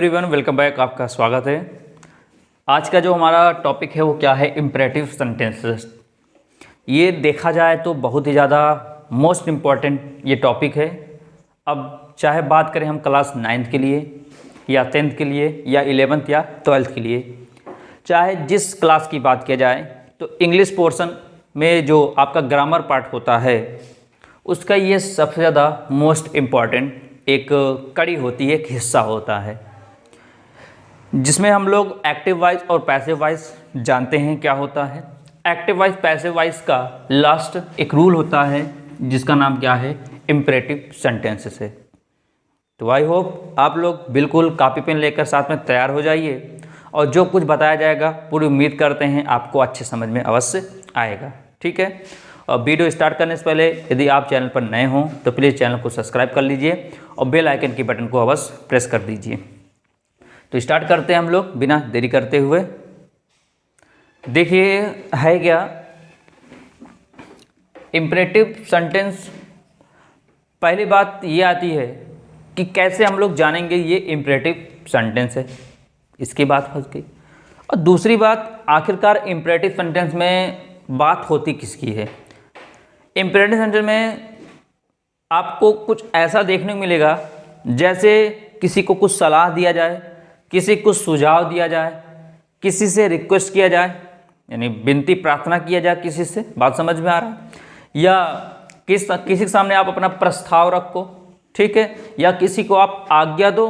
Everyone, welcome back. आपका स्वागत है। आज का जो हमारा टॉपिक है वो क्या है? Imperative sentences. ये देखा जाए तो बहुत ही ज़्यादा मोस्ट इम्पॉर्टेंट ये टॉपिक है। अब चाहे बात करें हम क्लास 9th के लिए या 10th के लिए या 11th या 12th के लिए, चाहे जिस क्लास की बात किया जाए, तो इंग्लिश पोर्शन में जो आपका ग्रामर पार्ट होता है उसका ये सबसे ज़्यादा मोस्ट इम्पॉर्टेंट एक कड़ी होती है, एक हिस्सा होता है, जिसमें हम लोग एक्टिव वॉइस और पैसिव वॉइस जानते हैं क्या होता है। एक्टिव वॉइस पैसिव वॉइस का लास्ट एक रूल होता है जिसका नाम क्या है? इम्परेटिव सेंटेंसेस है। तो आई होप आप लोग बिल्कुल कॉपी पेन लेकर साथ में तैयार हो जाइए और जो कुछ बताया जाएगा पूरी उम्मीद करते हैं आपको अच्छे समझ में अवश्य आएगा। ठीक है, और वीडियो स्टार्ट करने से पहले यदि आप चैनल पर नए हों तो प्लीज़ चैनल को सब्सक्राइब कर लीजिए और बेल आइकन की बटन को अवश्य प्रेस कर दीजिए। तो स्टार्ट करते हैं हम लोग बिना देरी करते हुए। देखिए है क्या इम्परेटिव सेंटेंस। पहली बात ये आती है कि कैसे हम लोग जानेंगे ये इम्परेटिव सेंटेंस है, इसकी बात फंस गई। और दूसरी बात, आखिरकार इम्परेटिव सेंटेंस में बात होती किसकी है? इम्परेटिव सेंटेंस में आपको कुछ ऐसा देखने को मिलेगा जैसे किसी को कुछ सलाह दिया जाए, किसी को सुझाव दिया जाए, किसी से रिक्वेस्ट किया जाए, यानी विनती प्रार्थना किया जाए किसी से। बात समझ में आ रहा है? या किसी के सामने आप अपना प्रस्ताव रखो, ठीक है, या किसी को आप आज्ञा दो।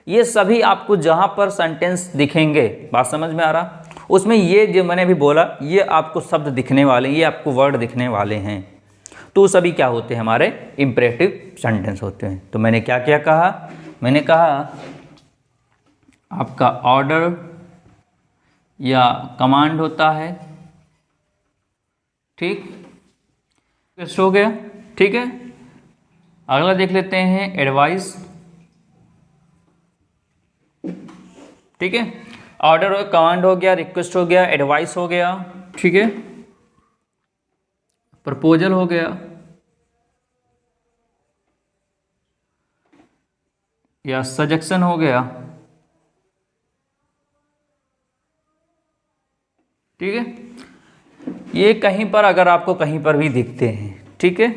ये सभी आपको जहाँ पर सेंटेंस दिखेंगे, बात समझ में आ रहा, उसमें ये जो मैंने अभी बोला ये आपको शब्द दिखने वाले, ये आपको वर्ड दिखने वाले हैं। तो सभी क्या होते हैं? हमारे इम्परेटिव सेंटेंस होते हैं। तो मैंने क्या क्या कहा? मैंने कहा आपका ऑर्डर या कमांड होता है, ठीक, हो गया। ठीक है, अगला देख लेते हैं एडवाइस। ठीक है, ऑर्डर हो, कमांड हो गया, रिक्वेस्ट हो गया, एडवाइस हो गया, ठीक है, प्रपोजल हो गया या सजेशन हो गया। ठीक है, ये कहीं पर अगर आपको कहीं पर भी दिखते हैं, ठीक है,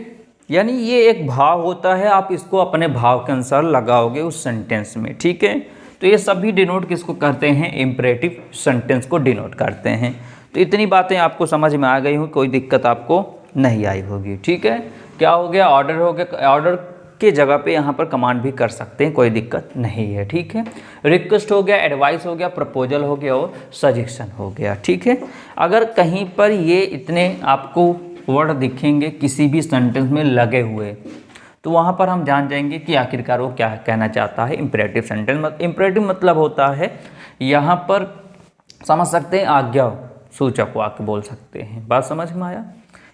यानी ये एक भाव होता है, आप इसको अपने भाव के अनुसार लगाओगे उस सेंटेंस में। ठीक है, तो ये सभी डिनोट किसको करते हैं? इम्परेटिव सेंटेंस को डिनोट करते हैं। तो इतनी बातें आपको समझ में आ गई हो, कोई दिक्कत आपको नहीं आई होगी। ठीक है, क्या हो गया? ऑर्डर हो गया, ऑर्डर के जगह पे यहाँ पर कमांड भी कर सकते हैं, कोई दिक्कत नहीं है। ठीक है, रिक्वेस्ट हो गया, एडवाइस हो गया, प्रपोजल हो गया और सजेशन हो गया। ठीक है, अगर कहीं पर ये इतने आपको वर्ड दिखेंगे किसी भी सेंटेंस में लगे हुए, तो वहाँ पर हम जान जाएंगे कि आखिरकार वो क्या कहना चाहता है। इम्परेटिव सेंटेंस इम्परेटिव मतलब होता है, यहाँ पर समझ सकते हैं, आज्ञा सूचक वाक्य बोल सकते हैं। बात समझ में आया?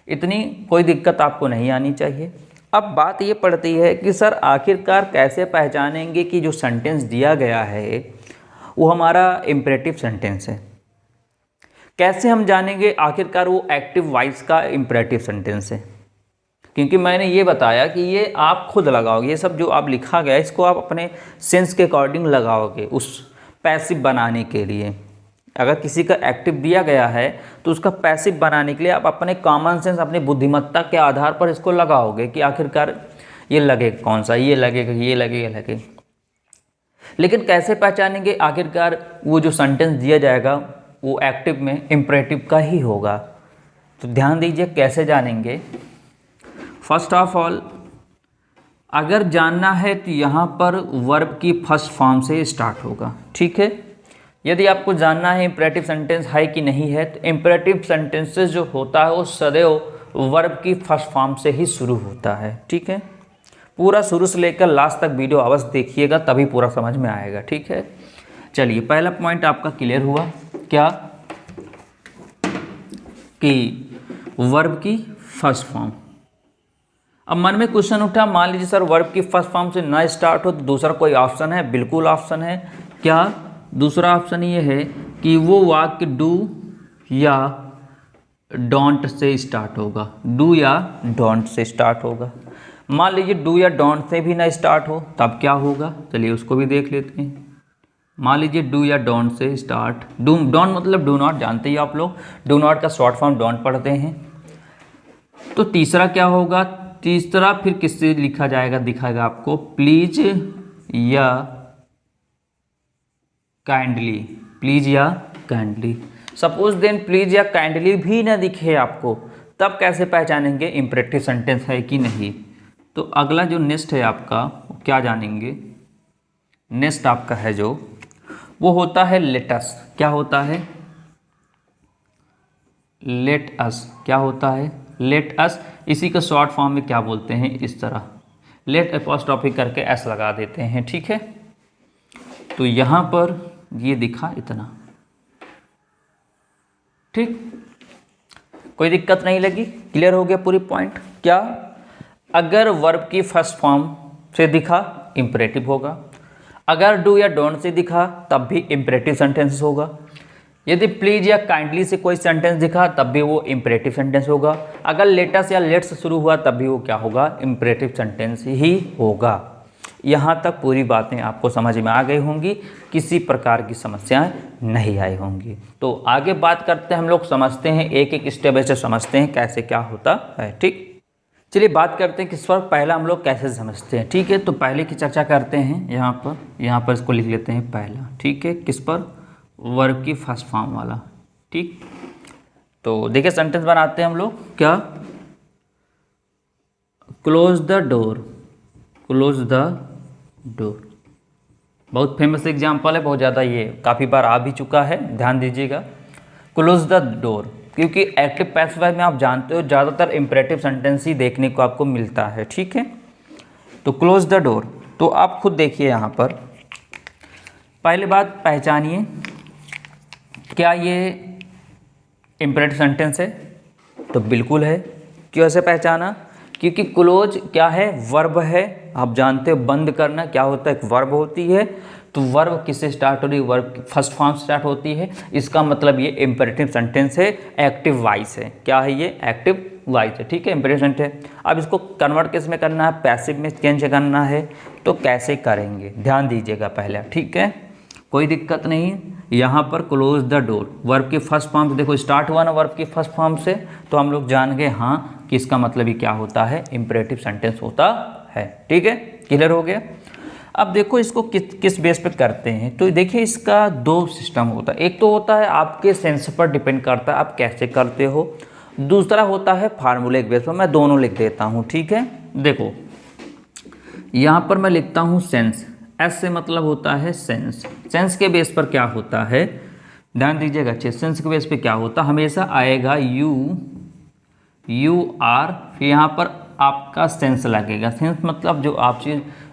इतनी कोई दिक्कत आपको नहीं आनी चाहिए। अब बात ये पड़ती है कि सर आखिरकार कैसे पहचानेंगे कि जो सेंटेंस दिया गया है वो हमारा इम्परेटिव सेंटेंस है? कैसे हम जानेंगे आखिरकार वो एक्टिव वॉइस का इम्परेटिव सेंटेंस है? क्योंकि मैंने ये बताया कि ये आप खुद लगाओगे, ये सब जो आप लिखा गया इसको आप अपने सेंस के अकॉर्डिंग लगाओगे उस पैसिव बनाने के लिए। अगर किसी का एक्टिव दिया गया है तो उसका पैसिव बनाने के लिए आप अपने कॉमन सेंस, अपनी बुद्धिमत्ता के आधार पर इसको लगाओगे कि आखिरकार ये लगेगा कौन सा, ये लगेगा, ये लगेगा, लगेगा। लेकिन कैसे पहचानेंगे आखिरकार वो जो सेंटेंस दिया जाएगा वो एक्टिव में इम्परेटिव का ही होगा? तो ध्यान दीजिए कैसे जानेंगे। फर्स्ट ऑफ ऑल, अगर जानना है तो यहाँ पर वर्ब की फर्स्ट फॉर्म से स्टार्ट होगा। ठीक है, यदि आपको जानना है इम्परेटिव सेंटेंस है कि नहीं है, तो इम्परेटिव सेंटेंसेस जो होता है वो सदैव वर्ब की फर्स्ट फॉर्म से ही शुरू होता है। ठीक है, पूरा शुरू से लेकर लास्ट तक वीडियो अवश्य देखिएगा, तभी पूरा समझ में आएगा। ठीक है, चलिए पहला पॉइंट आपका क्लियर हुआ क्या? कि वर्ब की फर्स्ट फॉर्म। अब मन में क्वेश्चन उठा, मान लीजिए सर वर्ब की फर्स्ट फॉर्म से ना स्टार्ट हो तो दूसरा कोई ऑप्शन है? बिल्कुल ऑप्शन है। क्या? दूसरा ऑप्शन ये है कि वो वाक्य डू या डोंट से स्टार्ट होगा। डू या डोंट से स्टार्ट होगा। मान लीजिए डू या डोंट से भी ना स्टार्ट हो, तब क्या होगा? चलिए उसको भी देख लेते हैं। मान लीजिए डू या डोंट से स्टार्ट। डोंट मतलब डू नॉट, जानते ही आप लोग डू नॉट का शॉर्ट फॉर्म डोंट पढ़ते हैं। तो तीसरा क्या होगा, तीसरा फिर किससे लिखा जाएगा दिखाएगा आपको, प्लीज या काइंडली, प्लीज या काइंडली। सपोज देन प्लीज या काइंडली भी ना दिखे आपको, तब कैसे पहचानेंगे इंपरेटिव सेंटेंस है कि नहीं। तो अगला जो नेक्स्ट है आपका क्या जानेंगे, नेक्स्ट आपका है जो वो होता है लेट अस। क्या होता है, लेट अस। क्या होता है, लेट अस। इसी का शॉर्ट फॉर्म में क्या बोलते हैं, इस तरह लेट अपॉस्ट्रोफी करके एस लगा देते हैं, ठीक है। तो यहाँ पर ये दिखा इतना, ठीक, कोई दिक्कत नहीं लगी, क्लियर हो गया पूरी पॉइंट। क्या, अगर वर्ब की फर्स्ट फॉर्म से दिखा इंपरेटिव होगा, अगर डू या डोंट से दिखा तब भी इंपरेटिव सेंटेंस होगा, यदि प्लीज या काइंडली से कोई सेंटेंस दिखा तब भी वो इंपरेटिव सेंटेंस होगा, अगर लेटस या लेट से शुरू हुआ तब भी वो क्या होगा, इंपरेटिव सेंटेंस ही होगा। यहाँ तक पूरी बातें आपको समझ में आ गई होंगी, किसी प्रकार की समस्याएं नहीं आई होंगी। तो आगे बात करते हैं, हम लोग समझते हैं, एक एक स्टेप ऐसे समझते हैं कैसे क्या होता है, ठीक। चलिए बात करते हैं किस पर, पहला हम लोग कैसे समझते हैं, ठीक है। तो पहले की चर्चा करते हैं, यहाँ पर इसको लिख लेते हैं पहला, ठीक है। किस पर, वर्ब की फर्स्ट फॉर्म वाला, ठीक। तो देखिए सेंटेंस बनाते हैं हम लोग, क्या, close the door, close the door. बहुत फेमस एग्जाम्पल है, बहुत ज़्यादा ये काफ़ी बार आ भी चुका है, ध्यान दीजिएगा। क्लोज द डोर, क्योंकि एक्टिव पैसिव में आप जानते हो ज़्यादातर इंपरेटिव सेंटेंस ही देखने को आपको मिलता है, ठीक है। तो क्लोज द डोर, तो आप खुद देखिए यहाँ पर, पहले बात पहचानिए, क्या ये इंपरेटिव सेंटेंस है, तो बिल्कुल है। क्यों ऐसे पहचाना, क्योंकि क्लोज क्या है, वर्ब है, आप जानते हो बंद करना क्या होता है, एक वर्ब होती है। तो वर्ब किससे स्टार्ट हो रही है, वर्ब फर्स्ट फॉर्म स्टार्ट होती है, इसका मतलब ये इंपरेटिव सेंटेंस है, एक्टिव वॉइस है। क्या है ये, एक्टिव वॉइस है, ठीक है, इंपरेटिव सेंटेंस है। अब इसको कन्वर्ट किस में करना है, पैसिव में चेंज करना है, तो कैसे करेंगे ध्यान दीजिएगा पहले, ठीक है, कोई दिक्कत नहीं। यहाँ पर क्लोज द डोर, वर्ब के फर्स्ट फॉर्म से देखो स्टार्ट हुआ ना, वर्ब के फर्स्ट फॉर्म से, तो हम लोग जान गए हाँ कि इसका मतलब ही क्या होता है, इंपरेटिव सेंटेंस होता है, ठीक है, क्लियर हो गया। अब देखो इसको किस बेस पे करते हैं, तो देखिए इसका दो सिस्टम होता है, एक तो होता है आपके सेंस पर डिपेंड करता है आप कैसे करते हो, दूसरा होता है फार्मूले के बेस पर। मैं दोनों लिख देता हूँ, ठीक है। देखो यहाँ पर मैं लिखता हूँ सेंस, एस से मतलब होता है सेंस। सेंस के बेस पर क्या होता है, ध्यान दीजिएगा अच्छे, सेंस के बेस पे क्या होता है, हमेशा आएगा यू आर, फिर यहाँ पर आपका सेंस लगेगा। सेंस मतलब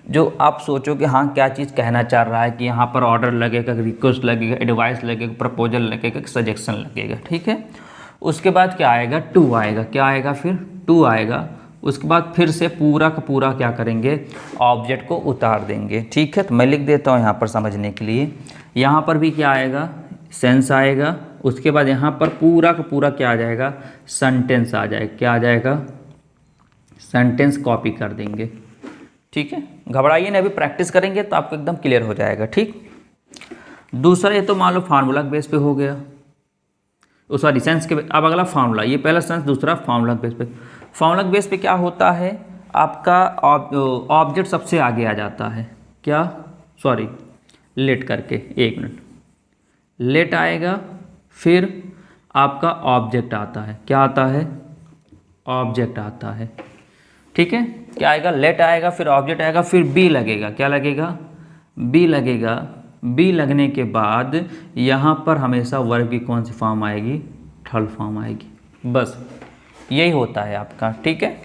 जो आप सोचो कि हाँ क्या चीज़ कहना चाह रहा है, कि यहाँ पर ऑर्डर लगेगा, रिक्वेस्ट लगेगा, एडवाइस लगेगा, प्रपोजल लगेगा, सजेशन लगेगा, ठीक है। उसके बाद क्या आएगा, टू आएगा, क्या आएगा, फिर टू आएगा। उसके बाद फिर से पूरा का पूरा क्या करेंगे, ऑब्जेक्ट को उतार देंगे, ठीक है। तो मैं लिख देता हूँ यहाँ पर समझने के लिए, यहाँ पर भी क्या आएगा, सेंस आएगा। उसके बाद यहाँ पर पूरा का पूरा क्या आ जाएगा, सेंटेंस आ जाएगा, क्या आ जाएगा, सेंटेंस कॉपी कर देंगे, ठीक है। घबराइए नहीं, अभी प्रैक्टिस करेंगे तो आपको एकदम क्लियर हो जाएगा, ठीक। दूसरा ये तो मान लो फार्मूला के बेस पे हो गया, सॉरी सेंस के, अब अगला फार्मूला, ये पहला सेंस, दूसरा फार्मूला के बेस पे। फार्मूला के बेस पे क्या होता है, आपका ऑब्जेक्ट सबसे आगे आ जाता है, क्या, सॉरी लेट करके, एक मिनट, लेट आएगा, फिर आपका ऑब्जेक्ट आता है, क्या आता है, ऑब्जेक्ट आता है, ठीक है। क्या आएगा, लेट आएगा, फिर ऑब्जेक्ट आएगा, फिर बी लगेगा, क्या लगेगा, बी लगेगा। बी लगने के बाद यहाँ पर हमेशा वर्ब की कौन सी फॉर्म आएगी, थर्ड फॉर्म आएगी, बस यही होता है आपका, ठीक है।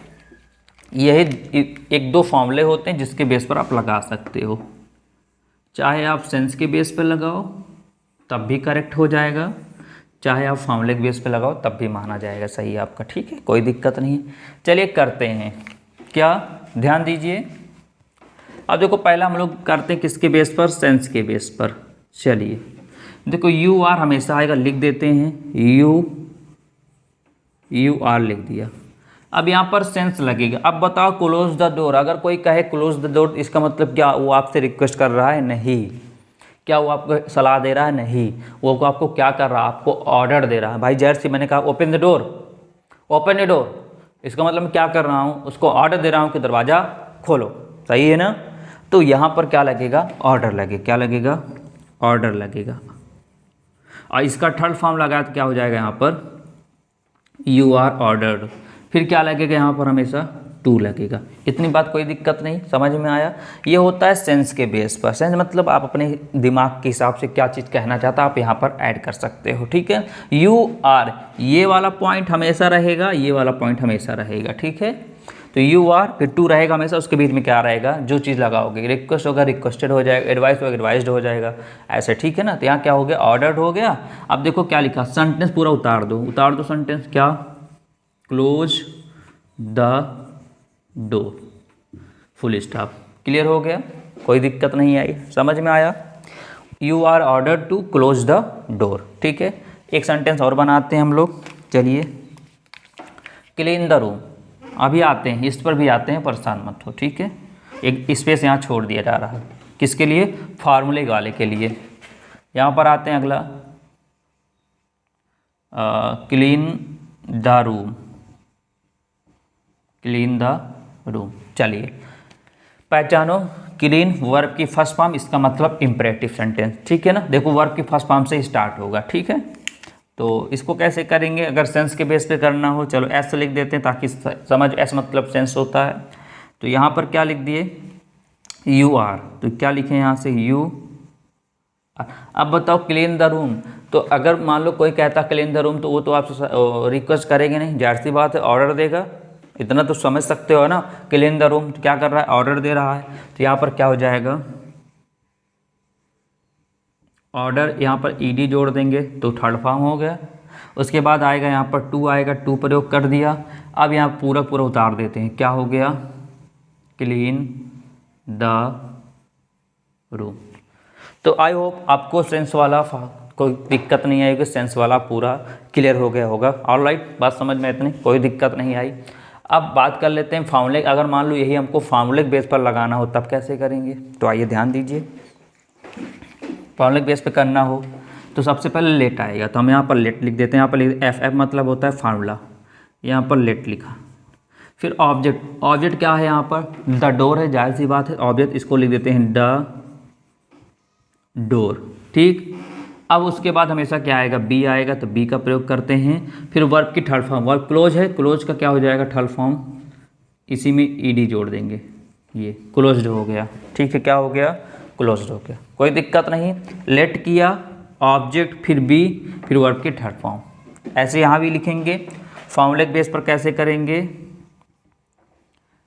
यही एक दो फॉर्मूले होते हैं जिसके बेस पर आप लगा सकते हो, चाहे आप सेंस के बेस पर लगाओ तब भी करेक्ट हो जाएगा, चाहे आप फॉर्मूले के बेस पे लगाओ तब भी माना जाएगा सही आपका, ठीक है, कोई दिक्कत नहीं है। चलिए करते हैं, क्या, ध्यान दीजिए। अब देखो पहला हम लोग करते हैं किसके बेस पर, सेंस के बेस पर। चलिए देखो यू आर हमेशा आएगा, लिख देते हैं, यू आर लिख दिया। अब यहाँ पर सेंस लगेगा। अब बताओ क्लोज द डोर, अगर कोई कहे क्लोज द डोर, इसका मतलब क्या, वो आपसे रिक्वेस्ट कर रहा है, नहीं, क्या वो आपको सलाह दे रहा है? नहीं, वो आपको क्या कर रहा है? आपको ऑर्डर दे रहा है। भाई जैसे मैंने कहा open the door, open the door, इसका मतलब मैं क्या कर रहा हूँ? उसको ऑर्डर दे रहा हूँ कि दरवाज़ा खोलो। सही है ना? तो यहाँ पर क्या लगेगा? ऑर्डर लगेगा। क्या लगेगा? ऑर्डर लगेगा। और इसका थर्ड फॉर्म लगाया तो क्या हो जाएगा यहाँ पर? You are ordered. फिर क्या लगेगा यहाँ पर? हमेशा टू लगेगा। इतनी बात कोई दिक्कत नहीं, समझ में आया? ये होता है सेंस के बेस पर। सेंस मतलब आप अपने दिमाग के हिसाब से क्या चीज़ कहना चाहता आप यहाँ पर ऐड कर सकते हो। ठीक है, यू आर, ये वाला पॉइंट हमेशा रहेगा, ये वाला पॉइंट हमेशा रहेगा। ठीक है, तो यू आर फिर टू रहेगा हमेशा, उसके बीच में क्या रहेगा? जो चीज़ लगाओगे, रिक्वेस्ट होगा रिक्वेस्टेड हो जाएगा, एडवाइस होगा एडवाइस्ड हो जाएगा, ऐसे। ठीक है ना? तो यहाँ क्या हो गया? ऑर्डर्ड हो गया। अब देखो क्या लिखा, सेंटेंस पूरा उतार दो, उतार दो सेंटेंस। क्या? Close the door, full stop. Clear हो गया? कोई दिक्कत नहीं आई, समझ में आया? You are ordered to close the door. ठीक है, एक सेंटेंस और बनाते हैं हम लोग। चलिए, क्लीन द रूम। अभी आते हैं, इस पर भी आते हैं, परेशान मत हो। ठीक है, एक स्पेस यहाँ छोड़ दिया जा रहा है, किसके लिए? फार्मूले वाले के लिए। यहाँ पर आते हैं अगला, clean the room, clean the room. चलिए पहचानो, क्लीन वर्ब की फर्स्ट फॉर्म, इसका मतलब इम्परेटिव सेंटेंस। ठीक है ना? देखो वर्ब की फर्स्ट फॉर्म से ही स्टार्ट होगा। ठीक है, तो इसको कैसे करेंगे? अगर सेंस के बेस पे करना हो, चलो एस से लिख देते हैं ताकि समझ, एस मतलब सेंस होता है। तो यहाँ पर क्या लिख दिए? यू आर, तो क्या लिखें यहाँ से? यू। अब बताओ क्लीन द रूम, तो अगर मान लो कोई कहता क्लीन द रूम, तो वो तो आपसे रिक्वेस्ट करेंगे नहीं, जाहिर सी बात है, ऑर्डर देगा। इतना तो समझ सकते हो ना? क्लीन द रूम, तो क्या कर रहा है? ऑर्डर दे रहा है। तो यहाँ पर क्या हो जाएगा? ऑर्डर, यहाँ पर ईडी जोड़ देंगे तो थर्ड फॉर्म हो गया। उसके बाद आएगा यहाँ पर टू आएगा, टू प्रयोग कर दिया। अब यहाँ पूरा पूरा उतार देते हैं, क्या हो गया? Clean the room. तो आई होप आपको सेंस वाला कोई दिक्कत नहीं आएगी, सेंस वाला पूरा क्लियर हो गया होगा। ऑलराइट, बात समझ में इतनी, कोई दिक्कत नहीं आई। अब बात कर लेते हैं फार्मूले। अगर मान लो यही हमको फार्मूले बेस पर लगाना हो तब कैसे करेंगे? तो आइए ध्यान दीजिए, फार्मूले बेस पे करना हो तो सबसे पहले लेट आएगा, तो हम यहाँ पर लेट लिख देते हैं। यहाँ पर एफ एफ मतलब होता है फार्मूला, यहाँ पर लेट लिखा। फिर ऑब्जेक्ट, ऑब्जेक्ट क्या है? यहाँ पर द डोर है, जाहिर सी बात है ऑब्जेक्ट, इसको लिख देते हैं द डोर। ठीक, अब उसके बाद हमेशा क्या आएगा? बी आएगा, तो बी का प्रयोग करते हैं। फिर वर्ब की थर्ड फॉर्म, वर्ब क्लोज है, क्लोज का क्या हो जाएगा? थर्ड फॉर्म, इसी में ईडी जोड़ देंगे, ये क्लोज्ड हो गया। ठीक है, क्या हो गया? क्लोज्ड हो गया, कोई दिक्कत नहीं। लेट किया, ऑब्जेक्ट, फिर बी, फिर वर्ब की थर्ड फॉर्म। ऐसे यहाँ भी लिखेंगे। फॉर्मूले बेस पर कैसे करेंगे?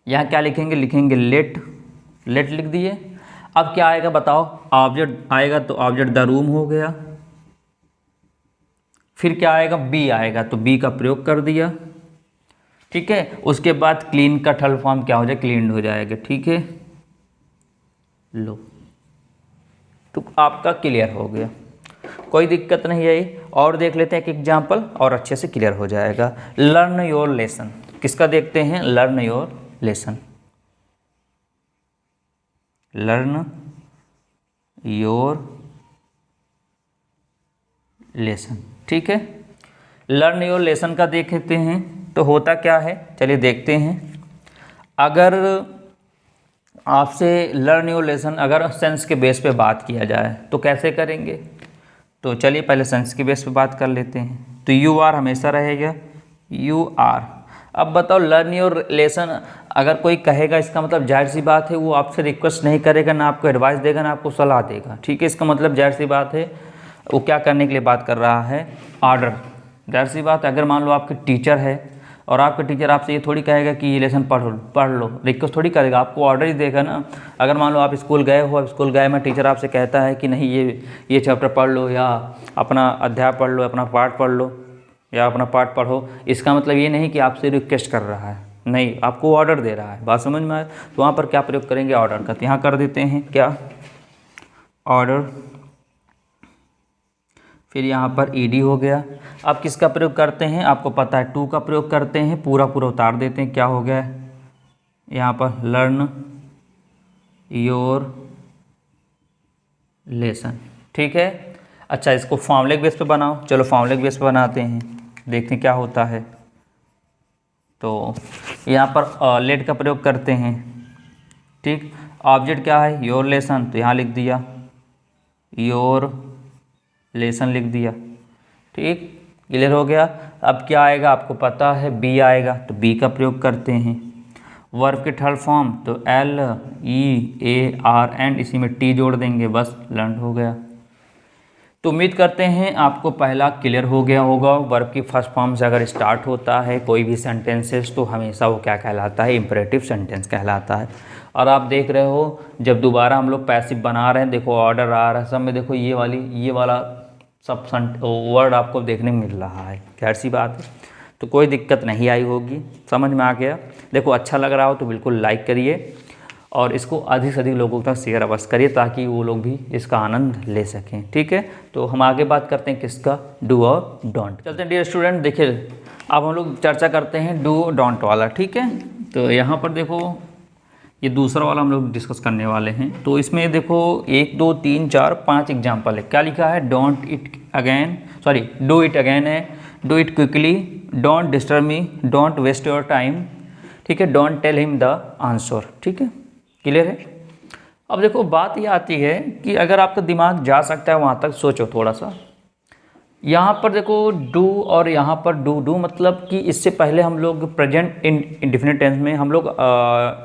यहाँ क्या लिखेंगे? लिखेंगे लेट, लेट लिख दिए। अब क्या आएगा बताओ? ऑब्जेक्ट आएगा, तो ऑब्जेक्ट द रूम हो गया। फिर क्या आएगा? बी आएगा, तो बी का प्रयोग कर दिया। ठीक है, उसके बाद क्लीन का थर्ड फॉर्म क्या हो जाए? क्लीन्ड हो जाएगा। ठीक है, लो, तो आपका क्लियर हो गया, कोई दिक्कत नहीं आई। और देख लेते हैं एक एग्जाम्पल, और अच्छे से क्लियर हो जाएगा। लर्न योर लेसन, किसका देखते हैं? Learn your lesson, learn your lesson. ठीक है, लर्न योर लेसन का देखते हैं तो होता क्या है, चलिए देखते हैं। अगर आपसे लर्न योर लेसन अगर सेंस के बेस पे बात किया जाए तो कैसे करेंगे? तो चलिए पहले सेंस के बेस पे बात कर लेते हैं। तो यू आर हमेशा रहेगा, यू आर। अब बताओ लर्न योर लेसन अगर कोई कहेगा, इसका मतलब जाहिर सी बात है वो आपसे रिक्वेस्ट नहीं करेगा, ना आपको एडवाइस देगा, ना आपको सलाह देगा। ठीक है, इसका मतलब जाहिर सी बात है वो क्या करने के लिए बात कर रहा है? ऑर्डर। जाहिर सी बात है, अगर मान लो आपके टीचर है और आपका टीचर आपसे ये थोड़ी कहेगा कि ये लेसन पढ़ लो, रिक्वेस्ट थोड़ी करेगा, आपको ऑर्डर ही देगा ना। अगर मान लो आप स्कूल गए हो, अब स्कूल गए में टीचर आपसे कहता है कि नहीं ये चैप्टर पढ़ लो, या अपना अध्याय पढ़ लो, अपना पाठ पढ़ लो, या अपना पाठ पढ़ो, इसका मतलब ये नहीं कि आपसे रिक्वेस्ट कर रहा है, नहीं, आपको ऑर्डर दे रहा है। बात समझ में आए? तो वहाँ पर क्या प्रयोग करेंगे? ऑर्डर का। तो यहाँ कर देते हैं क्या? ऑर्डर। फिर यहाँ पर ईडी हो गया। अब किसका प्रयोग करते हैं? आपको पता है, टू का प्रयोग करते हैं। पूरा पूरा उतार देते हैं, क्या हो गया यहाँ पर? लर्न योर लेसन, ठीक है। अच्छा, इसको फॉर्मूले बेस पे बनाओ, चलो फॉर्मूले बेस पे बनाते हैं, देखते हैं क्या होता है। तो यहाँ पर लेट का प्रयोग करते हैं, ठीक। ऑब्जेक्ट क्या है, योर लेसन, तो यहाँ लिख दिया योर लेसन लिख दिया, ठीक। क्लियर हो गया। अब क्या आएगा आपको पता है, बी आएगा, तो बी का प्रयोग करते हैं। वर्ब की थर्ड फॉर्म तो LEARN, इसी में टी जोड़ देंगे, बस लर्न हो गया। तो उम्मीद करते हैं आपको पहला क्लियर हो गया होगा। वर्ब की फर्स्ट फॉर्म से अगर स्टार्ट होता है कोई भी सेंटेंसेस तो हमेशा वो क्या कहलाता है, इम्परेटिव सेंटेंस कहलाता है। और आप देख रहे हो जब दोबारा हम लोग पैसिव बना रहे हैं, देखो ऑर्डर आ रहा है सब में, देखो ये वाला सब वर्ड आपको देखने में मिल रहा है, खैर सी बात है। तो कोई दिक्कत नहीं आई होगी, समझ में आ गया। देखो अच्छा लग रहा हो तो बिल्कुल लाइक करिए और इसको अधिक से अधिक लोगों तक शेयर अवश्य करिए ताकि वो लोग भी इसका आनंद ले सकें, ठीक है। तो हम आगे बात करते हैं किसका, डू और डोंट। चलते हैं डियर स्टूडेंट, देखिए अब हम लोग चर्चा करते हैं डू डोंट वाला, ठीक है। तो यहाँ पर देखो ये दूसरा वाला हम लोग डिस्कस करने वाले हैं। तो इसमें देखो 1 2 3 4 5 एग्जाम्पल है। क्या लिखा है, don't it again, sorry do it again है, do it quickly, don't disturb me, don't waste your time, ठीक है, don't tell him the answer, ठीक है। क्लियर है। अब देखो बात ये आती है कि अगर आपका दिमाग जा सकता है वहाँ तक, सोचो थोड़ा सा। यहाँ पर देखो डू और यहाँ पर डू मतलब कि इससे पहले हम लोग प्रेजेंट इंडेफिनिट टेंस में हम लोग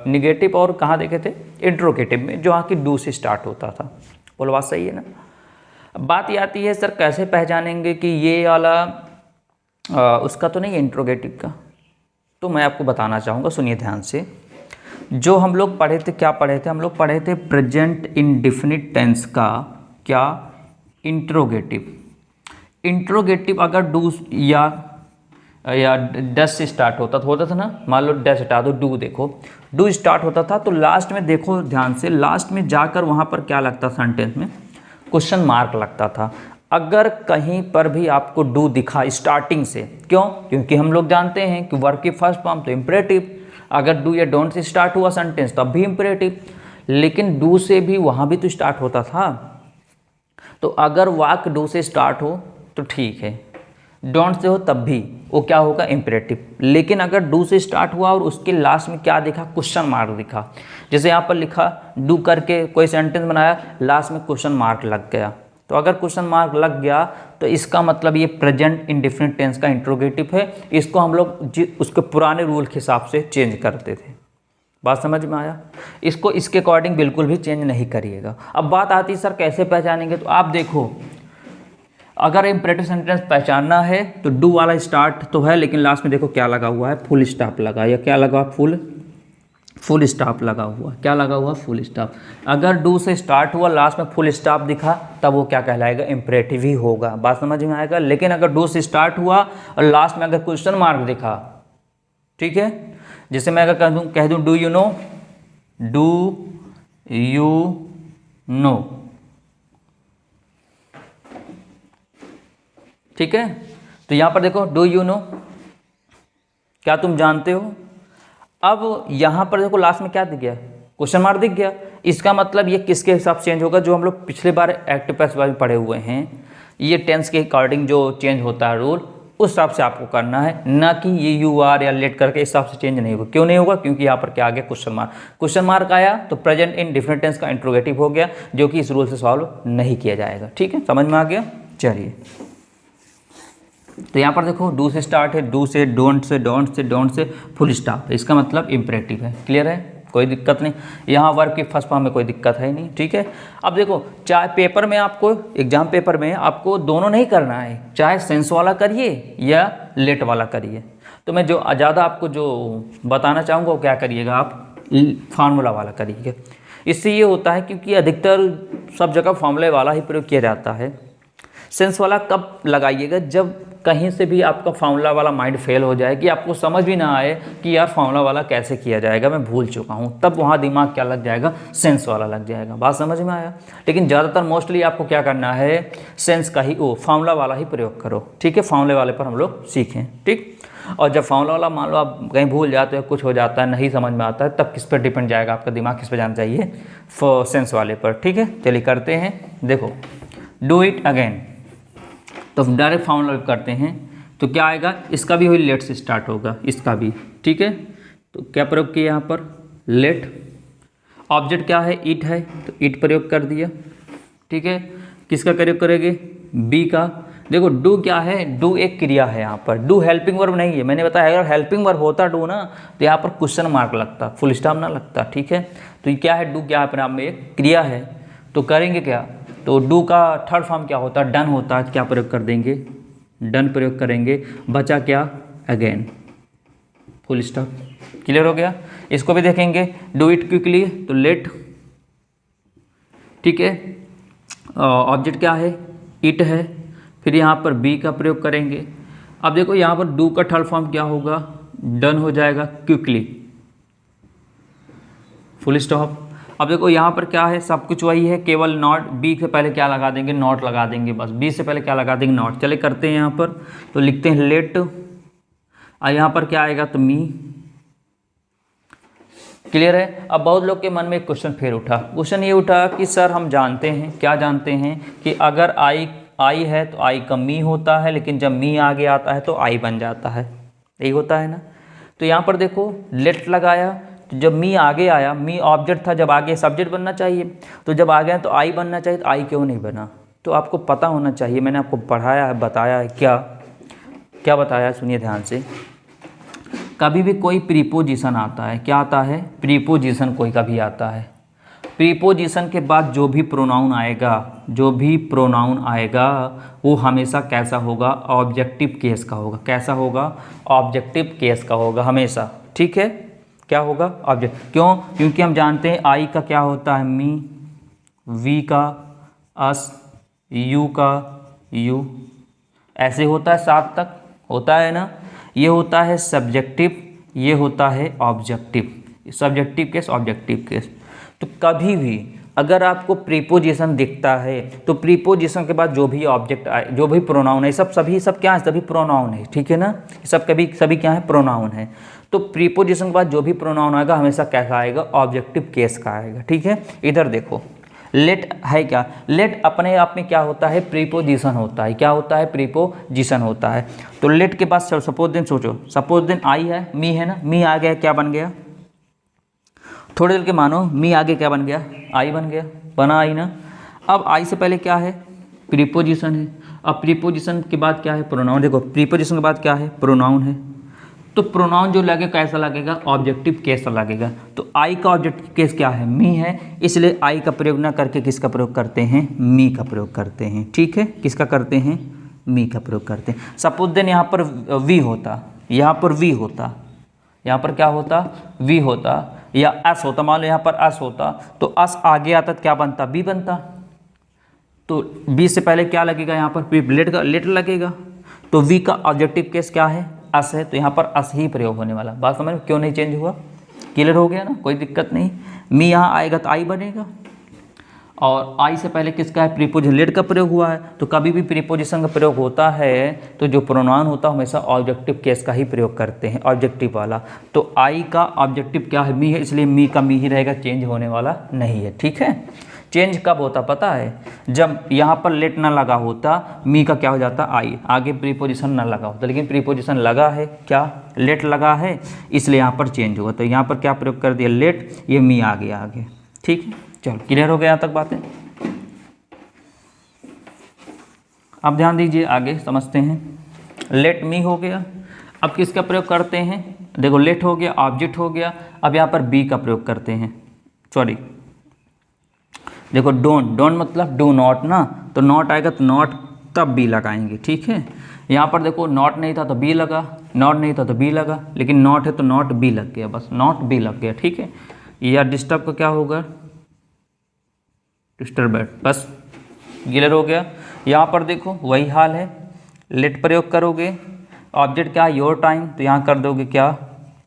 निगेटिव और कहाँ देखे थे, इंट्रोगेटिव में, जो यहाँ की डू से स्टार्ट होता था। बोलो बात सही है ना। अब बात ये आती है सर कैसे पहचानेंगे कि ये वाला उसका तो नहीं है इंट्रोगेटिव का। तो मैं आपको बताना चाहूँगा, सुनिए ध्यान से। जो हम लोग पढ़े थे, क्या पढ़े थे हम लोग, पढ़े थे प्रेजेंट इंडेफिनिट टेंस का क्या, इंट्रोगेटिव। इंट्रोगेटिव अगर डू या डस से स्टार्ट होता था ना, मान लो डस हटा दो, डू देखो, डू स्टार्ट होता था तो लास्ट में देखो ध्यान से, लास्ट में जाकर वहाँ पर क्या लगता था सेंटेंस में, क्वेश्चन मार्क लगता था। अगर कहीं पर भी आपको डू दिखा स्टार्टिंग से, क्यों, क्योंकि हम लोग जानते हैं कि वर्ब की फर्स्ट फॉर्म तो इम्परेटिव, अगर डू या डोंट से स्टार्ट हुआ सेंटेंस तब भी इम्परेटिव, लेकिन डू से भी वहाँ भी तो स्टार्ट होता था। तो अगर वाक्य डू से स्टार्ट हो तो ठीक है, डोंट से हो तब भी वो क्या होगा, इम्परेटिव। लेकिन अगर डू से स्टार्ट हुआ और उसके लास्ट में क्या दिखा, क्वेश्चन मार्क दिखा, जैसे यहाँ पर लिखा डू करके कोई सेंटेंस बनाया, लास्ट में क्वेश्चन मार्क लग गया, तो अगर क्वेश्चन मार्क लग गया तो इसका मतलब ये प्रेजेंट इंडेफिनिट टेंस का इंट्रोगेटिव है। इसको हम लोग उसके पुराने रूल के हिसाब से चेंज करते थे। बात समझ में आया। इसको इसके अकॉर्डिंग बिल्कुल भी चेंज नहीं करिएगा। अब बात आती है सर कैसे पहचानेंगे, तो आप देखो अगर इम्परेटिव सेंटेंस पहचानना है तो डू वाला स्टार्ट तो है, लेकिन लास्ट में देखो क्या लगा हुआ है, फुल स्टॉप लगा, या क्या लगा, फुल स्टॉप लगा हुआ, क्या लगा हुआ, फुल स्टॉप। अगर डू से स्टार्ट हुआ लास्ट में फुल स्टॉप दिखा तब वो क्या कहलाएगा, इम्परेटिव ही होगा। बात समझ में आएगा। लेकिन अगर डू से स्टार्ट हुआ और लास्ट में अगर क्वेश्चन मार्क दिखा, ठीक है, जैसे मैं अगर कह दूं do you know, do you know, ठीक है, तो यहां पर देखो डू यू नो, क्या तुम जानते हो। अब यहां पर देखो लास्ट में क्या दिख गया, क्वेश्चन मार्क दिख गया। इसका मतलब ये किसके हिसाब से चेंज होगा, जो हम लोग पिछले बार एक्टिव पैसिव में पढ़े हुए हैं, ये टेंस के अकॉर्डिंग जो चेंज होता है रूल, उस हिसाब से आपको करना है, ना कि ये यू आर या लेट करके इस हिसाब से चेंज नहीं होगा। क्यों नहीं होगा, क्योंकि यहाँ पर क्या आ गया, क्वेश्चन मार्क आया तो प्रेजेंट इंडेफिनिट टेंस का इंट्रोगेटिव हो गया, जो कि इस रूल से सॉल्व नहीं किया जाएगा। ठीक है, समझ में आ गया। चलिए तो यहाँ पर देखो डू से स्टार्ट है, डू से, don't say, don't say full stop है, इसका मतलब इम्परेटिव है। क्लियर है, कोई दिक्कत नहीं। यहाँ वर्ब की फर्स्ट फॉर्म में कोई दिक्कत है ही नहीं। ठीक है, अब देखो चाहे पेपर में आपको, एग्जाम पेपर में आपको दोनों नहीं करना है, चाहे सेंस वाला करिए या लेट वाला करिए। तो मैं जो ज़्यादा आपको जो बताना चाहूँगा वो क्या करिएगा, आप फार्मूला वाला करिएगा। इससे ये होता है क्योंकि अधिकतर सब जगह फार्मूले वाला ही प्रयोग किया जाता है। सेंस वाला कब लगाइएगा, जब कहीं से भी आपका फार्मूला वाला माइंड फेल हो जाए कि आपको समझ भी ना आए कि यार फार्मूला वाला कैसे किया जाएगा, मैं भूल चुका हूँ, तब वहाँ दिमाग क्या लग जाएगा, सेंस वाला लग जाएगा। बात समझ में आया। लेकिन ज़्यादातर मोस्टली आपको क्या करना है, सेंस का ही फार्मूला वाला ही प्रयोग करो, ठीक है। फार्मूले वाले पर हम लोग सीखें, ठीक। और जब फार्मूला वाला मान लो आप कहीं भूल जाते हो, कुछ हो जाता है, नहीं समझ में आता है, तब किस पर डिपेंड जाएगा आपका दिमाग, किस पर जाना चाहिए, सेंस वाले पर, ठीक है। चलिए करते हैं। देखो डू इट अगेन, तो डायरेक्ट फार्मूला करते हैं तो क्या आएगा, इसका भी वही लेट से स्टार्ट होगा, इसका भी, ठीक है। तो क्या प्रयोग किया यहाँ पर, लेट। ऑब्जेक्ट क्या है, इट है, तो इट प्रयोग कर दिया, ठीक है। किसका प्रयोग करेंगे, बी का। देखो डू क्या है, डू एक क्रिया है, यहाँ पर डू हेल्पिंग वर्ब नहीं है। मैंने बताया अगर हेल्पिंग वर्ब होता डू ना, तो यहाँ पर क्वेश्चन मार्क लगता, फुल स्टॉप ना लगता, ठीक है। तो ये क्या है, डू क्या अपने आप में एक क्रिया है। तो करेंगे क्या, तो डू का थर्ड फॉर्म क्या होता है, डन होता है। क्या प्रयोग कर देंगे, डन प्रयोग करेंगे। बचा क्या, अगेन, फुल स्टॉप। क्लियर हो गया। इसको भी देखेंगे, डू इट क्विकली, तो लेट, ठीक है। ऑब्जेक्ट क्या है, इट है, फिर यहाँ पर बी का प्रयोग करेंगे। अब देखो यहाँ पर डू का थर्ड फॉर्म क्या होगा, डन हो जाएगा, क्विकली, फुल स्टॉप। अब देखो यहाँ पर क्या है, सब कुछ वही है, केवल नॉट, बी से पहले क्या लगा देंगे, नॉट लगा देंगे, बस बी से पहले क्या लगा देंगे, नॉट। चले करते हैं यहाँ पर, तो लिखते हैं लेट, और यहाँ पर क्या आएगा, तो मी। क्लियर है। अब बहुत लोग के मन में एक क्वेश्चन फिर उठा, क्वेश्चन ये उठा कि सर हम जानते हैं, क्या जानते हैं, कि अगर आई है तो आई का मी होता है, लेकिन जब मी आगे आता है तो आई बन जाता है, यही होता है ना। तो यहाँ पर देखो लेट लगाया, तो जब मी आगे आया, मी ऑब्जेक्ट था, जब आगे सब्जेक्ट बनना चाहिए, तो जब आ गया तो आई बनना चाहिए, तो आई क्यों नहीं बना। तो आपको पता होना चाहिए, मैंने आपको पढ़ाया है, बताया है, क्या बताया, सुनिए ध्यान से। कभी भी कोई प्रीपोजिशन आता है, क्या आता है, प्रीपोजिशन कोई कभी आता है, प्रीपोजिशन के बाद जो भी प्रोनाउन आएगा, वो हमेशा कैसा होगा, ऑब्जेक्टिव केस का होगा। कैसा होगा, ऑब्जेक्टिव केस का होगा हमेशा, ठीक है। क्या होगा, ऑब्जेक्ट। क्यों, क्योंकि हम जानते हैं आई का क्या होता है, मी, वी का अस, यू का यू, ऐसे होता है, 7 तक होता है ना। ये होता है सब्जेक्टिव, ये होता है objective, subjective case, objective case. तो कभी भी अगर आपको प्रीपोजिशन दिखता है, तो प्रीपोजिशन के बाद जो भी ऑब्जेक्ट आए, जो भी प्रोनाउन है, सब क्या है, सभी प्रोनाउन है, ठीक है ना। सभी क्या है, प्रोनाउन है। तो प्रीपोजिशन के बाद जो भी प्रोनाउन आएगा हमेशा कैसा आएगा, ऑब्जेक्टिव केस का आएगा, ठीक है। इधर देखो लेट है क्या, लेट अपने आप में क्या होता है, प्रीपोजिशन होता है। क्या होता है, प्रीपोजिशन होता है। तो लेट के बाद सपोज दिन सोचो, सपोज दिन आई है, मी है ना, मी आ गया, क्या बन गया, थोड़ी देर के मानो, मी आगे क्या बन गया, आई बन गया, बना आई ना। अब आई से पहले क्या है, प्रीपोजिशन है। अब प्रीपोजिशन के बाद क्या है, प्रोनाउन। देखो प्रीपोजिशन के बाद क्या है, प्रोनाउन है। तो प्रोनाउन जो लगेगा कैसा लगेगा, ऑब्जेक्टिव केस लगेगा। तो आई का ऑब्जेक्टिव केस क्या है, मी है, इसलिए आई का प्रयोग ना करके किसका प्रयोग करते हैं, मी का प्रयोग करते हैं, ठीक है। किसका करते हैं, मी का प्रयोग करते हैं। सपोज देन यहाँ पर वी होता, यहाँ पर वी होता, यहाँ पर क्या होता, वी होता, या एस होता, मान लो यहाँ पर एस होता, तो एस आगे आता तो क्या बनता, बी बनता। तो बी से पहले क्या लगेगा, यहाँ पर लेट लगेगा। तो वी का ऑब्जेक्टिव केस क्या है, अस है, तो यहाँ पर अस ही प्रयोग होने वाला। बात समझ में, क्यों नहीं चेंज हुआ, क्लियर हो गया ना, कोई दिक्कत नहीं। मी यहाँ आएगा तो आई बनेगा, और आई से पहले किसका है, प्रीपोजिशन, लेट का प्रयोग हुआ है। तो कभी भी प्रीपोजिशन का प्रयोग होता है तो जो प्रोनाउन होता है हमेशा ऑब्जेक्टिव केस का ही प्रयोग करते हैं, ऑब्जेक्टिव वाला। तो आई का ऑब्जेक्टिव क्या है, मी है, इसलिए मी का मी ही रहेगा, चेंज होने वाला नहीं है, ठीक है। चेंज कब होता पता है, जब यहाँ पर लेट ना लगा होता, मी का क्या हो जाता, आई, आगे प्रीपोजिशन ना लगा होता, लेकिन प्रीपोजिशन लगा है, क्या, लेट लगा है, इसलिए यहाँ पर चेंज हुआ। तो यहाँ पर क्या प्रयोग कर दिया, लेट, ये मी आ गया आगे, ठीक है। चलो क्लियर हो गया यहाँ तक बातें। अब ध्यान दीजिए, आगे समझते हैं। लेट मी हो गया, अब किसका प्रयोग करते हैं, देखो लेट हो गया, ऑब्जेक्ट हो गया। अब यहाँ पर बी का प्रयोग करते हैं, सॉरी देखो डोंट मतलब डू नॉट ना, तो नॉट आएगा तो नॉट तब बी लगाएंगे, ठीक है। यहाँ पर देखो नॉट नहीं था तो बी लगा, नॉट नहीं था तो बी लगा, लेकिन नॉट है तो नॉट बी लग गया, बस नॉट बी लग गया, ठीक है। या डिस्टर्ब का क्या होगा, डिस्टर्बेड, बस क्लियर हो गया। यहाँ पर देखो वही हाल है, लेट प्रयोग करोगे, ऑब्जेक्ट क्या है योर टाइम, तो यहाँ कर दोगे क्या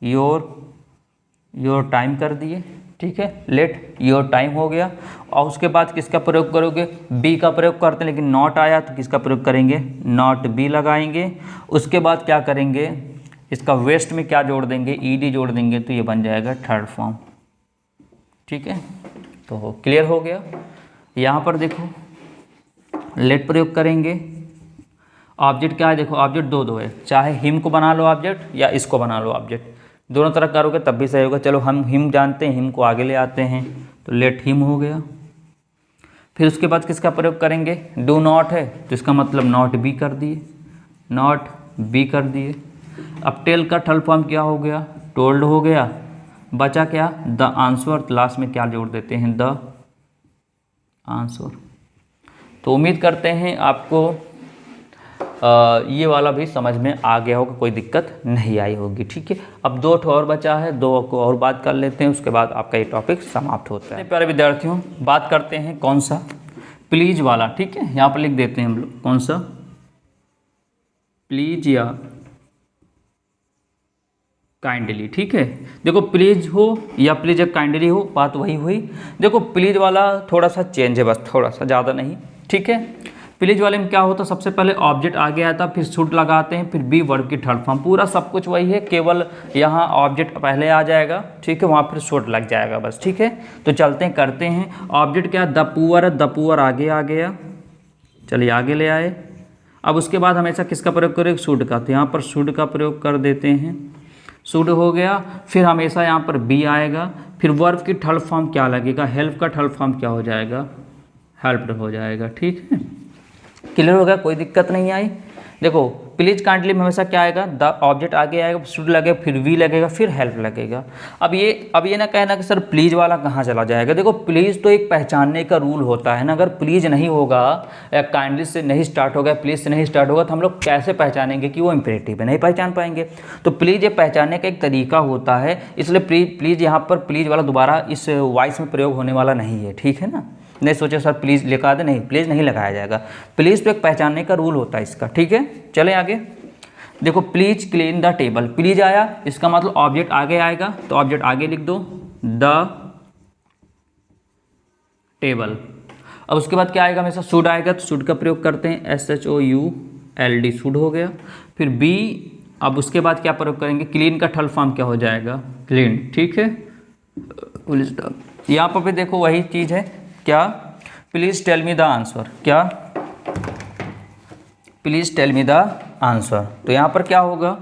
योर टाइम कर दिए, ठीक है, लेट योर टाइम हो गया। और उसके बाद किसका प्रयोग करोगे, बी का प्रयोग करते हैं, लेकिन नॉट आया तो किसका प्रयोग करेंगे, नॉट बी लगाएंगे। उसके बाद क्या करेंगे, इसका वेस्ट में क्या जोड़ देंगे, ईडी जोड़ देंगे, तो ये बन जाएगा थर्ड फॉर्म, ठीक है। तो क्लियर हो गया। यहाँ पर देखो लेट प्रयोग करेंगे, ऑब्जेक्ट क्या है, देखो ऑब्जेक्ट दो है, चाहे हिम को बना लो ऑब्जेक्ट या इसको बना लो ऑब्जेक्ट, दोनों तरह करोगे तब भी सही होगा। चलो हम हिम जानते हैं, हिम को आगे ले आते हैं, तो लेट हिम हो गया। फिर उसके बाद किसका प्रयोग करेंगे, डू नॉट है तो इसका मतलब नॉट बी कर दिए, नॉट बी कर दिए। अब टेल का थर्ड फॉर्म क्या हो गया, टोल्ड हो गया। बचा क्या, द आंसर, लास्ट में क्या जोड़ देते हैं, द आंसर। तो उम्मीद करते हैं आपको ये वाला भी समझ में आ गया होगा, कोई दिक्कत नहीं आई होगी, ठीक है। अब दो ठो और बचा है, दो को और बात कर लेते हैं, उसके बाद आपका ये टॉपिक समाप्त होता है। प्यारे विद्यार्थियों, बात करते हैं कौन सा, प्लीज वाला, ठीक है। यहाँ पर लिख देते हैं हम लोग कौन सा, प्लीज या काइंडली, ठीक है। देखो प्लीज हो या प्लीज या काइंडली हो, बात वही हुई। देखो प्लीज वाला थोड़ा सा चेंज है, बस थोड़ा सा, ज़्यादा नहीं, ठीक है। प्लीज वाले में क्या होता है, सबसे पहले ऑब्जेक्ट आगे आता, फिर शुड लगाते हैं, फिर बी वर्ब की थर्ड फॉर्म, पूरा सब कुछ वही है, केवल यहाँ ऑब्जेक्ट पहले आ जाएगा, ठीक है, वहाँ फिर शुड लग जाएगा बस, ठीक है। तो चलते हैं करते हैं। ऑब्जेक्ट क्या, द पुअर आगे आ गया, चलिए आगे ले आए। अब उसके बाद हमेशा किसका प्रयोग करें, शुड का, तो यहाँ पर शुड का प्रयोग कर देते हैं, शुड हो गया। फिर हमेशा यहाँ पर बी आएगा, फिर वर्ब की थर्ड फॉर्म क्या लगेगा, हेल्प का थर्ड फॉर्म क्या हो जाएगा, हेल्प्ड हो जाएगा, ठीक है। क्लियर हो गया, कोई दिक्कत नहीं आई। देखो प्लीज काइंडली में हमेशा क्या आएगा, द ऑब्जेक्ट आगे आएगा, शुड लगेगा, फिर वी लगेगा, फिर हेल्प लगेगा। अब ये ना कहना कि सर प्लीज वाला कहाँ चला जाएगा। देखो प्लीज तो एक पहचानने का रूल होता है ना, अगर प्लीज नहीं होगा या काइंडली से नहीं स्टार्ट होगा, प्लीज से नहीं स्टार्ट होगा, तो हम लोग कैसे पहचानेंगे कि वो इम्परेटिव है, नहीं पहचान पाएंगे। तो प्लीज ये पहचानने का एक तरीका होता है, इसलिए प्लीज यहाँ पर प्लीज वाला दोबारा इस वॉइस में प्रयोग होने वाला नहीं है, ठीक है ना। नहीं सोचे सर प्लीज़ लिखा दे, नहीं, प्लीज़ नहीं लगाया जाएगा। प्लीज़ तो एक पहचानने का रूल होता है इसका, ठीक है। चलें आगे। देखो please clean the table, please आया, इसका मतलब ऑब्जेक्ट आगे आएगा, तो ऑब्जेक्ट आगे लिख दो, द टेबल। अब उसके बाद क्या आएगा, हमेशा शुड आएगा, तो शुड का प्रयोग करते हैं, SHOULD, शुड हो गया। फिर बी, अब उसके बाद क्या प्रयोग करेंगे, क्लीन का थर्ड फॉर्म क्या हो जाएगा, क्लीन, ठीक है। यहाँ पर भी देखो वही चीज़ है, क्या, please tell me the answer, क्या, please tell me the answer. तो यहाँ पर क्या होगा,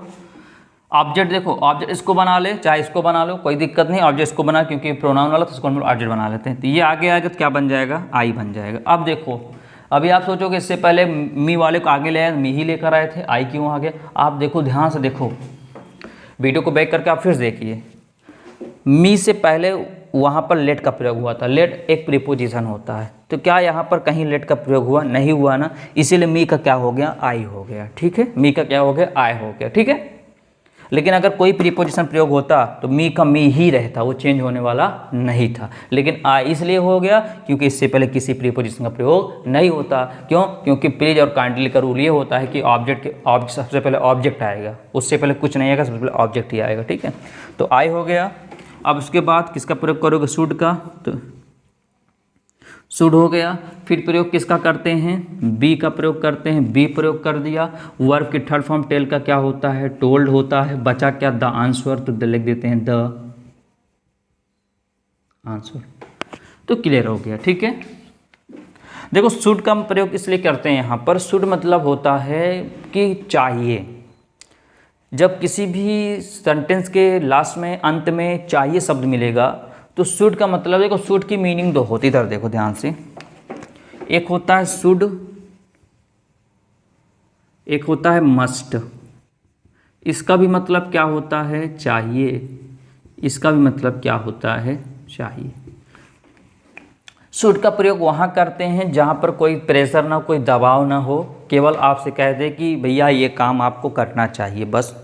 ऑब्जेक्ट देखो, ऑब्जेक्ट इसको बना ले, चाहे इसको बना लो, कोई दिक्कत नहीं, ऑब्जेक्ट इसको बना, क्योंकि प्रोनाउन वाला तो इसको हम लोग ऑब्जेक्ट बना लेते हैं। तो ये आगे आएगा तो क्या बन जाएगा, आई बन जाएगा। अब देखो, अभी आप सोचोगे इससे पहले मी वाले को आगे ले आए, मी ही लेकर आए थे, आई क्यों आ गया। आप देखो ध्यान से देखो, वीडियो को बैक करके आप फिर देखिए, मी से पहले वहाँ पर लेट का प्रयोग हुआ था, लेट एक प्रीपोजिशन होता है, तो क्या यहाँ पर कहीं लेट का प्रयोग हुआ, नहीं हुआ ना, इसीलिए मी का क्या हो गया, आई हो गया, ठीक है। मी का क्या हो गया, आई हो गया, ठीक है। लेकिन अगर कोई प्रीपोजिशन प्रयोग होता तो मी का मी ही रहता, वो चेंज होने वाला नहीं था, लेकिन आई इसलिए हो गया क्योंकि इससे पहले किसी प्रीपोजिशन का प्रयोग नहीं होता। क्यों, क्योंकि प्लीज और काइंडली का रूल ये होता है कि ऑब्जेक्ट सबसे पहले ऑब्जेक्ट आएगा, उससे पहले कुछ नहीं आएगा, सबसे पहले ऑब्जेक्ट ही आएगा, ठीक है। तो आई हो गया। अब उसके बाद किसका प्रयोग करोगे, शुड का, तो शुड हो गया। फिर प्रयोग किसका करते हैं, बी का प्रयोग करते हैं, बी प्रयोग कर दिया। वर्ब की थर्ड फॉर्म टेल का क्या होता है, टोल्ड होता है। बचा क्या, द आंसर, तो लिख देते हैं द आंसर। तो क्लियर हो गया, ठीक है। देखो शुड का प्रयोग इसलिए करते हैं यहाँ पर, शुड मतलब होता है कि चाहिए। जब किसी भी सेंटेंस के लास्ट में, अंत में चाहिए शब्द मिलेगा, तो शुड का मतलब, देखो शुड की मीनिंग दो होती, इधर देखो ध्यान से, एक होता है शुड, एक होता है मस्ट। इसका भी मतलब क्या होता है, चाहिए, इसका भी मतलब क्या होता है, चाहिए। शुड का प्रयोग वहाँ करते हैं जहाँ पर कोई प्रेशर ना, कोई दबाव ना हो, केवल आपसे कह दे कि भैया ये काम आपको करना चाहिए, बस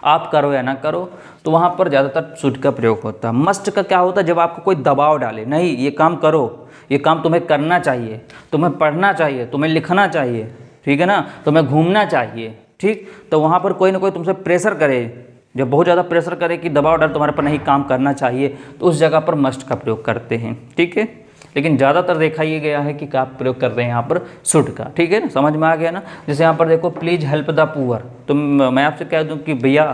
आप करो या ना करो, तो वहाँ पर ज़्यादातर शुड का प्रयोग होता है। मस्ट का क्या होता है, जब आपको कोई दबाव डाले, नहीं ये काम करो, ये काम तुम्हें करना चाहिए, तुम्हें पढ़ना चाहिए, तुम्हें लिखना चाहिए, ठीक है ना, तुम्हें घूमना चाहिए, ठीक, तो वहाँ पर कोई ना कोई तुमसे प्रेशर करे, जब बहुत ज़्यादा प्रेशर करे कि दबाव डाले तुम्हारे पर नहीं काम करना चाहिए, तो उस जगह पर मस्ट का प्रयोग करते हैं, ठीक है। लेकिन ज़्यादातर देखा ये गया है कि क्या प्रयोग कर रहे हैं यहाँ पर, शुड का, ठीक है ना, समझ में आ गया ना। जैसे यहाँ पर देखो प्लीज़ हेल्प द पुअर, तो मैं आपसे कह दूँ कि भैया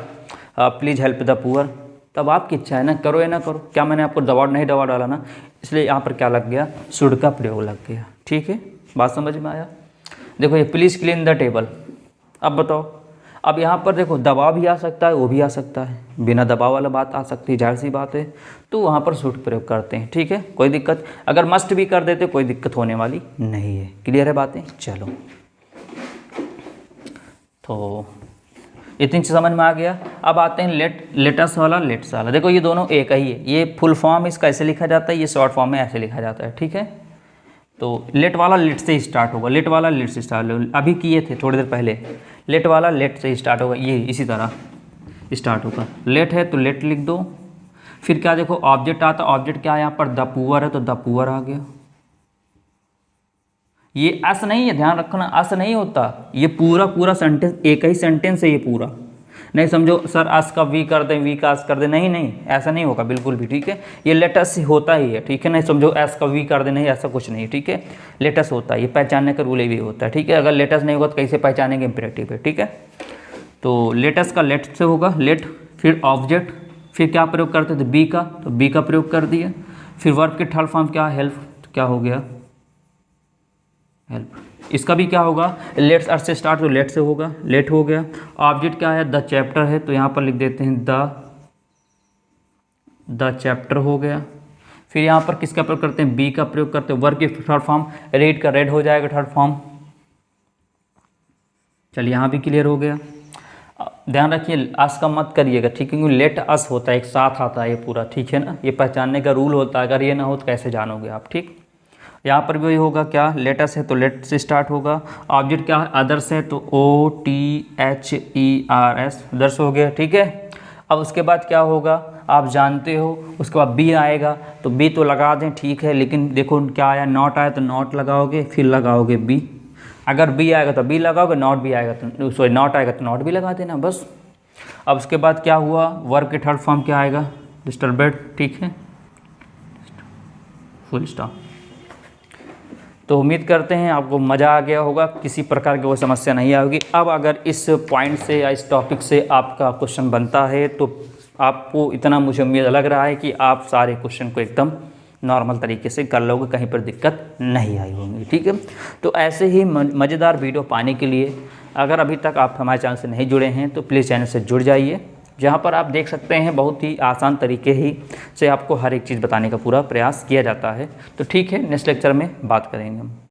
प्लीज़ हेल्प द पुअर, तब आपकी इच्छा है ना, करो या ना करो, क्या मैंने आपको दबाव डाला ना, इसलिए यहाँ पर क्या लग गया, शुड का प्रयोग लग गया, ठीक है। बात समझ में आया। देखो ये प्लीज़ क्लीन द टेबल, अब बताओ, अब यहाँ पर देखो दबाव भी आ सकता है, वो भी आ सकता है, बिना दबाव वाला बात आ सकती है, जाहिर सी बात है, तो वहाँ पर शुड प्रयोग करते हैं, ठीक है, कोई दिक्कत, अगर मस्ट भी कर देते कोई दिक्कत होने वाली नहीं है। क्लियर है बातें, चलो, तो इतनी चीज़ समझ में आ गया। अब आते हैं लेटस वाला, लेट्स वाला। देखो ये दोनों एक ही है, ये फुल फॉर्म इसका ऐसे लिखा जाता है, ये शॉर्ट फॉर्म में ऐसे लिखा जाता है, ठीक है। तो लेट वाला लेट से स्टार्ट होगा, लेट वाला लेट से स्टार्ट होगा, अभी किए थे थोड़ी देर पहले, लेट वाला लेट से स्टार्ट होगा, ये इसी तरह स्टार्ट होगा। लेट है तो लेट लिख दो, फिर क्या देखो ऑब्जेक्ट आता, ऑब्जेक्ट क्या है यहाँ पर, द पुअर है तो द पुअर आ गया। ये अस नहीं है, ध्यान रखना, अस नहीं होता, ये पूरा सेंटेंस एक ही सेंटेंस है ये पूरा, नहीं समझो सर अस का वी कर दें, वी का अस कर दें, नहीं नहीं ऐसा नहीं होगा बिल्कुल भी, ठीक है। ये लेटस होता ही है, ठीक है, नहीं समझो एस का वी कर दें, नहीं ऐसा कुछ नहीं, ठीक है, लेटस होता है, ये पहचानने का रूल भी होता है, ठीक है। अगर लेटस नहीं होगा तो कैसे पहचानेंगे, इम्परेटिव है, ठीक है। तो लेटस का लेट से होगा, लेट, फिर ऑब्जेक्ट, फिर क्या प्रयोग करते थे, बी का, तो बी का प्रयोग कर दिया, फिर वर्ब के थर्ड फॉर्म क्या, हेल्प, तो क्या हो गया, हेल्प। इसका भी क्या होगा, लेट्स अर्थ से स्टार्ट, तो लेट से होगा, लेट हो गया। ऑब्जेक्ट क्या है, द चैप्टर है, तो यहाँ पर लिख देते हैं द चैप्टर हो गया। फिर यहाँ पर किसका प्रयोग करते हैं, बी का प्रयोग करते हैं, वर्ब की थर्ड फॉर्म, रेड का रेड हो जाएगा थर्ड फॉर्म। चलिए यहाँ भी क्लियर हो गया। ध्यान रखिए अस का मत करिएगा, ठीक है, क्योंकि लेट अस होता है, एक साथ आता है ये पूरा, ठीक है ना, ये पहचानने का रूल होता है, अगर ये ना हो तो कैसे जानोगे आप, ठीक। यहाँ पर भी वही होगा, क्या लेटस है तो लेट से स्टार्ट होगा, ऑब्जेक्ट क्या है, अदर्स है तो OTHERS, अदर्स हो गया, ठीक है। अब उसके बाद क्या होगा आप जानते हो, उसके बाद बी आएगा, तो बी तो लगा दें, ठीक है, लेकिन देखो क्या आया, नॉट आया तो नॉट लगाओगे, फिर लगाओगे बी, अगर बी आएगा तो बी लगाओगे, नॉट भी आएगा तो सॉरी नॉट आएगा तो नॉट भी लगा देना, बस। अब उसके बाद क्या हुआ, वर्ब के थर्ड फॉर्म क्या आएगा, डिस्टर्बेड, ठीक है, फुल स्टॉप। तो उम्मीद करते हैं आपको मज़ा आ गया होगा, किसी प्रकार की कोई समस्या नहीं आएगी। अब अगर इस पॉइंट से या इस टॉपिक से आपका क्वेश्चन बनता है तो आपको इतना मुझे उम्मीद लग रहा है कि आप सारे क्वेश्चन को एकदम नॉर्मल तरीके से कर लोगे, कहीं पर दिक्कत नहीं आई होंगी, ठीक है। तो ऐसे ही मज़ेदार वीडियो पाने के लिए अगर अभी तक आप हमारे चैनल से नहीं जुड़े हैं तो प्लीज़ चैनल से जुड़ जाइए, जहाँ पर आप देख सकते हैं बहुत ही आसान तरीके ही से आपको हर एक चीज़ बताने का पूरा प्रयास किया जाता है। तो ठीक है, नेक्स्ट लेक्चर में बात करेंगे हम।